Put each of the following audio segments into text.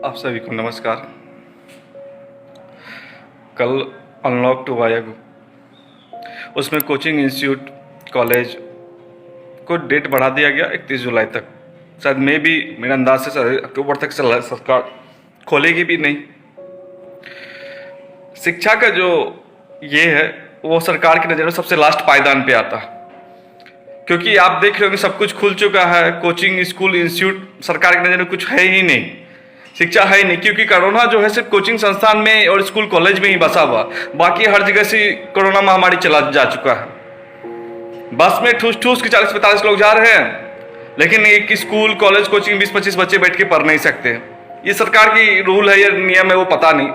आप सभी को नमस्कार। कल अनलॉक 2 आया, उसमें कोचिंग इंस्टीट्यूट कॉलेज को डेट बढ़ा दिया गया 31 जुलाई तक। शायद में भी मेरे अंदाज से अक्टूबर तक सरकार खोलेगी भी नहीं। शिक्षा का जो ये है वो सरकार की नज़र में सबसे लास्ट पायदान पे आता है, क्योंकि आप देख रहे हो कि सब कुछ खुल चुका है। कोचिंग स्कूल इंस्टीट्यूट सरकार की नज़र में कुछ है ही नहीं, शिक्षा है ही नहीं, क्योंकि कोरोना जो है सिर्फ कोचिंग संस्थान में और स्कूल कॉलेज में ही बसा हुआ, बाकी हर जगह से कोरोना महामारी चला जा चुका है। बस में ठूस ठूस के 40-45 लोग जा रहे हैं, लेकिन एक स्कूल कॉलेज कोचिंग 20-25 बच्चे बैठ के पढ़ नहीं सकते। ये सरकार की रूल है या नियम है वो पता नहीं।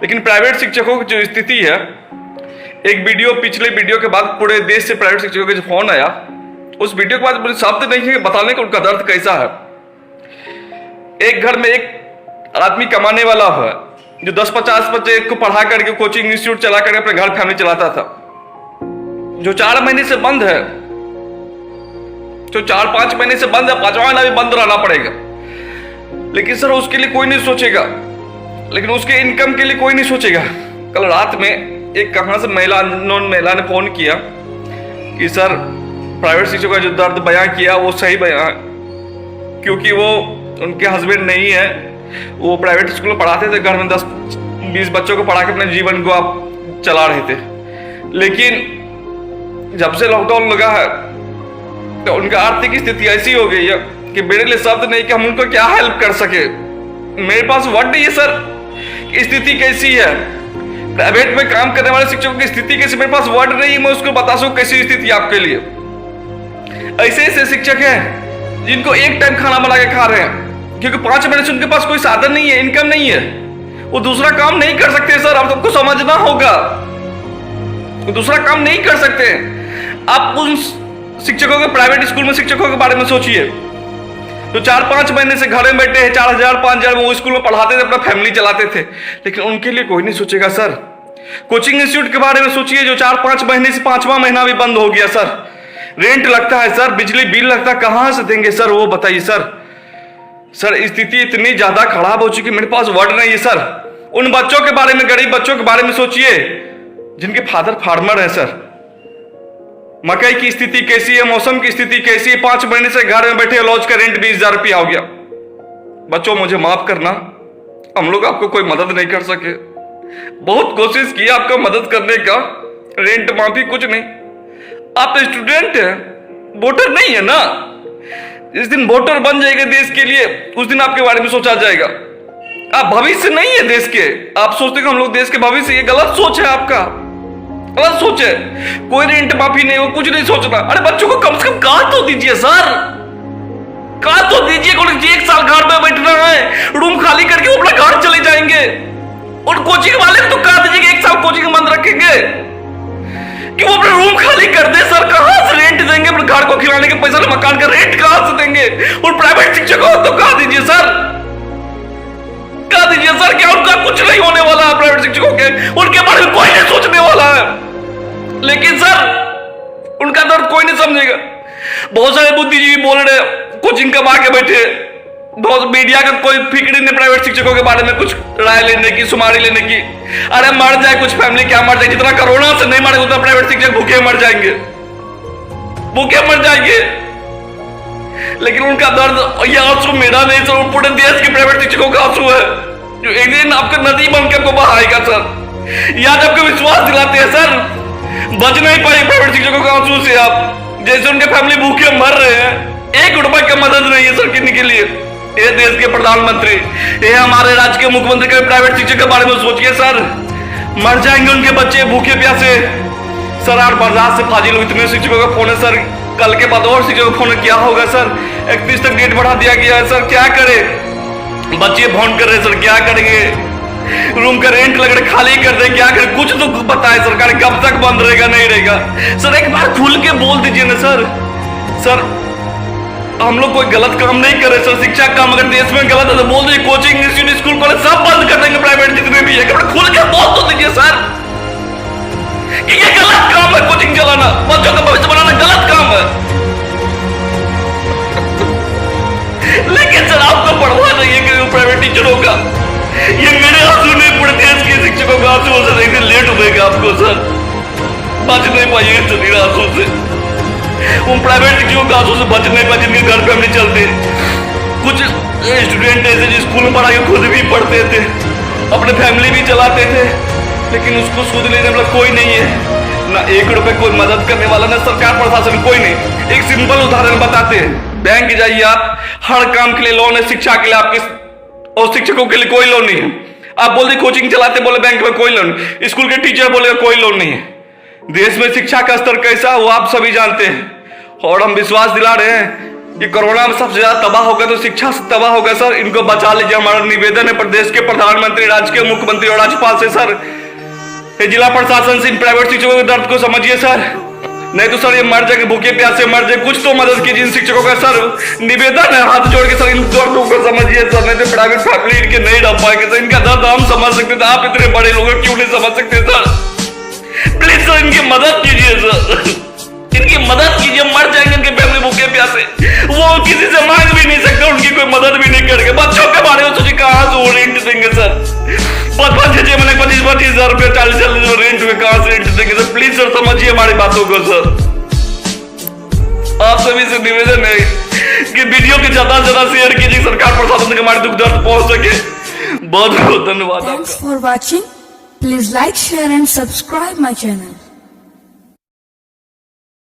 लेकिन प्राइवेट शिक्षकों की जो स्थिति है, एक वीडियो पिछले वीडियो के बाद पूरे देश से प्राइवेट शिक्षकों का जो फोन आया, उस वीडियो के बाद मुझे शब्द नहीं है बताने का उनका दर्द कैसा है। एक घर में एक आदमी कमाने वाला है जो 10-50 बच्चे को पढ़ा करके कोचिंग इंस्टीट्यूट चला करके अपने घर फैमिली चलाता था, जो 4 महीने से बंद है, जो 4-5 महीने से बंद है, 5वां महीना भी बंद रहना पड़ेगा। लेकिन सर उसके लिए कोई नहीं सोचेगा, लेकिन उसके इनकम के लिए कोई नहीं सोचेगा। कल रात में एक कहां से अननोन महिला ने फोन किया कि सर प्राइवेट शिक्षकों का जो दर्द बयां किया वो सही बयां, क्योंकि वो उनके हस्बैंड नहीं है, वो प्राइवेट स्कूल में पढ़ाते थे, घर में 10-20 बच्चों को पढ़ा के अपने जीवन को आप चला रहे थे। लेकिन जब से लॉकडाउन लगा है तो उनका आर्थिक स्थिति ऐसी हो गई है कि मेरे लिए शब्द नहीं कि हम उनको क्या हेल्प कर सके। मेरे पास वर्ड नहीं है सर, स्थिति कैसी है। प्राइवेट में काम करने वाले शिक्षकों की स्थिति कैसी, मेरे पास वर्ड नहीं है मैं उसको बता सकूं कैसी स्थिति आपके लिए। ऐसे ऐसे शिक्षक हैं जिनको एक टाइम खाना बना के खा रहे हैं, क्योंकि 5 महीने से उनके पास कोई साधन नहीं है, इनकम नहीं है, वो दूसरा काम नहीं कर सकते। सर आप सबको समझना होगा, वो दूसरा काम नहीं कर सकते। आप उन शिक्षकों के प्राइवेट स्कूल में शिक्षकों के बारे में सोचिए जो 4-5 महीने से घर में बैठे हैं, 4,000-5,000 में वो स्कूल में पढ़ाते थे, अपना फैमिली चलाते थे, लेकिन उनके लिए कोई नहीं सोचेगा। सर कोचिंग इंस्टीट्यूट के बारे में सोचिए जो 4-5 महीने से 5वां महीना भी बंद हो गया। सर रेंट लगता है, सर बिजली बिल लगता है, कहां से देंगे सर वो बताइए। सर स्थिति इतनी ज्यादा खराब हो चुकी, मेरे पास वर्ड नहीं है। सर उन बच्चों के बारे में, गरीब बच्चों के बारे में सोचिए जिनके फादर फार्मर है। सर मकई की स्थिति कैसी है, मौसम की स्थिति कैसी है, 5 महीने से घर में बैठे, लॉज का रेंट 20,000 रुपया हो गया। बच्चों मुझे माफ करना, हम लोग आपको कोई मदद नहीं कर सके। बहुत कोशिश की आपको मदद करने का, रेंट माफी कुछ नहीं। आप स्टूडेंट हैं, वोटर नहीं है ना। जिस दिन वोटर बन जाएगा देश के लिए, उस दिन आपके बारे में सोचा जाएगा। आप भविष्य नहीं है देश के, आप सोचते हैं हम लोग देश के भविष्य, ये गलत सोच है आपका, गलत सोच है। कोई रेंट माफी नहीं, वो कुछ नहीं सोचना। अरे बच्चों को कम से कम कहा तो दीजिए सर, कहा तो दीजिए। 1 साल घर में बैठना है, रूम खाली करके वो अपना घर चले जाएंगे। और कोचिंग वाले तो कहा दीजिए कि 1 साल कोचिंग बंद रखेंगे कि वो अपना रूम खाली कर दे। सर कहां से रेंट देंगे, अपने घर को खिलाने के पैसा, मकान का रेंट कहां से देंगे। और प्राइवेट शिक्षकों तो कहा दीजिए सर, कहा दीजिए सर, क्या उनका कुछ नहीं होने वाला है। प्राइवेट शिक्षकों के उनके बारे में कोई नहीं सोचने वाला है, लेकिन सर उनका दर्द कोई नहीं समझेगा। बहुत सारे बुद्धिजीवी बोल रहे कोचिंग कमा के बैठे, बहुत मीडिया का कोई फिक्र नहीं प्राइवेट शिक्षकों के बारे में कुछ राय लेने की, सुमारी लेने की। अरे मर जाए कुछ फैमिली, क्या मर जाए, जितना कोरोना से नहीं मरे उतना प्राइवेट शिक्षक भूखे मर जाएंगे, भूखे मर जाएंगे। लेकिन उनका दर्द, ये आंसू मेरा नहीं सर, पूरे देश के प्राइवेट शिक्षकों का आंसू है, जो एक दिन आपका नदी बनकर आपको बहाएगा। सर याद आपको विश्वास दिलाते हैं सर, बच नहीं पाए प्राइवेट शिक्षकों के आंसू से। आप जैसे उनके फैमिली भूखे मर रहे हैं, 1 रुपए का मदद नहीं है सर किन्नी के लिए। ये देश के प्रधानमंत्री, ये हमारे राज्य के मुख्यमंत्री के प्राइवेट शिक्षक के बारे में सोचिए। सर मर जाएंगे उनके बच्चे भूखे प्यासे। सर आप बर्दाश्त से फाजिल, इतने शिक्षकों का फोन है सर, कल के बाद और शिक्षकों का फोन किया होगा सर। 31 तक डेट बढ़ा दिया गया है सर, क्या करे, बच्चे फोन कर रहे सर, क्या करेंगे। रूम का रेंट लग रहा खाली कर दे, क्या करें, कुछ तो बताए सरकार, कब तक बंद रहेगा नहीं रहेगा। सर एक बार खुल के बोल दीजिए ना सर। सर हम लोग कोई गलत काम नहीं कर रहे सर, शिक्षा काम अगर देश में गलत है तो बोल दीजिए। कोचिंग इंस्टीट्यूट स्कूल कॉलेज सब बंद कर देंगे, प्राइवेट जितने भी है, खुल के बोल तो दीजिए सर कि ये गलत काम है, कोचिंग चलाना, बच्चों का भविष्य बनाना गलत काम है। लेकिन सर आपको पढ़वा नहीं है कि प्राइवेट टीचरों बच नहीं पाई है इतनी रातों से। उन प्राइवेट शिक्षकों के हाथों से बच नहीं पाए जिनके घर फैमिली चलते। कुछ स्टूडेंट ऐसे जो स्कूल में पढ़ाई खुद भी पढ़ते थे, अपने फैमिली भी चलाते थे, लेकिन उसको सूद लेने वाला कोई नहीं है, ना 1 रुपए कोई मदद करने वाला, ना सरकार प्रशासन, कोई नहीं। एक सिंपल उदाहरण बताते हैं, बैंक जाइए आप, हर काम के लिए लोन है, शिक्षा के लिए आपके और शिक्षकों के लिए कोई लोन नहीं है। आप बोलते कोचिंग चलाते, बोले बैंक में कोई लोन, स्कूल के टीचर बोले कोई लोन नहीं है। देश में शिक्षा का स्तर कैसा है वो आप सभी जानते हैं, और हम विश्वास दिला रहे हैं कि कोरोना में सबसे ज्यादा तबाह होगा तो शिक्षा से तबाह होगा। सर इनको बचा लीजिए, हमारा निवेदन है प्रदेश के प्रधानमंत्री, राज्य के मुख्यमंत्री और राज्यपाल से। सर जिला प्रशासन से इन प्राइवेट शिक्षकों के दर्द को समझिए सर, नहीं तो सर ये मर जाएंगे, भूखे प्यासे मर जाए। कुछ तो मदद कीजिए इन शिक्षकों का सर, निवेदन है हाथ जोड़ के। सर इन दर्दों को समझिए सर, नहीं तो प्राइवेट फैमिली इनके नहीं रह पाएंगे सर। इनका दर्द हम समझ सकते थे, आप इतने बड़े लोग क्यों नहीं समझ सकते सर? प्लीज सर इनकी मदद कीजिए सर, इनकी मदद कीजिए। मर जाएंगे इनके फैमिली भूखे प्यासे, वो किसी से मांग भी नहीं सकते, उनकी कोई मदद भी नहीं करेंगे। बच्चों के बारे में सोचिए, कहाँ से वो रेंट देंगे सर? 5-5, 6-6 महीने 25-25 हजार रुपये 40-40 रेंट में कहाँ से रेंट देंगे सर? प्लीज सर समझिए हमारी बातों को सर। आप सभी से निवेदन है कि वीडियो के ज्यादा से ज्यादा शेयर कीजिए, सरकार प्रशासन तक हमारे दुख दर्द पहुंच सके। बहुत बहुत धन्यवाद। Thanks for watching. Please like, share and subscribe my channel.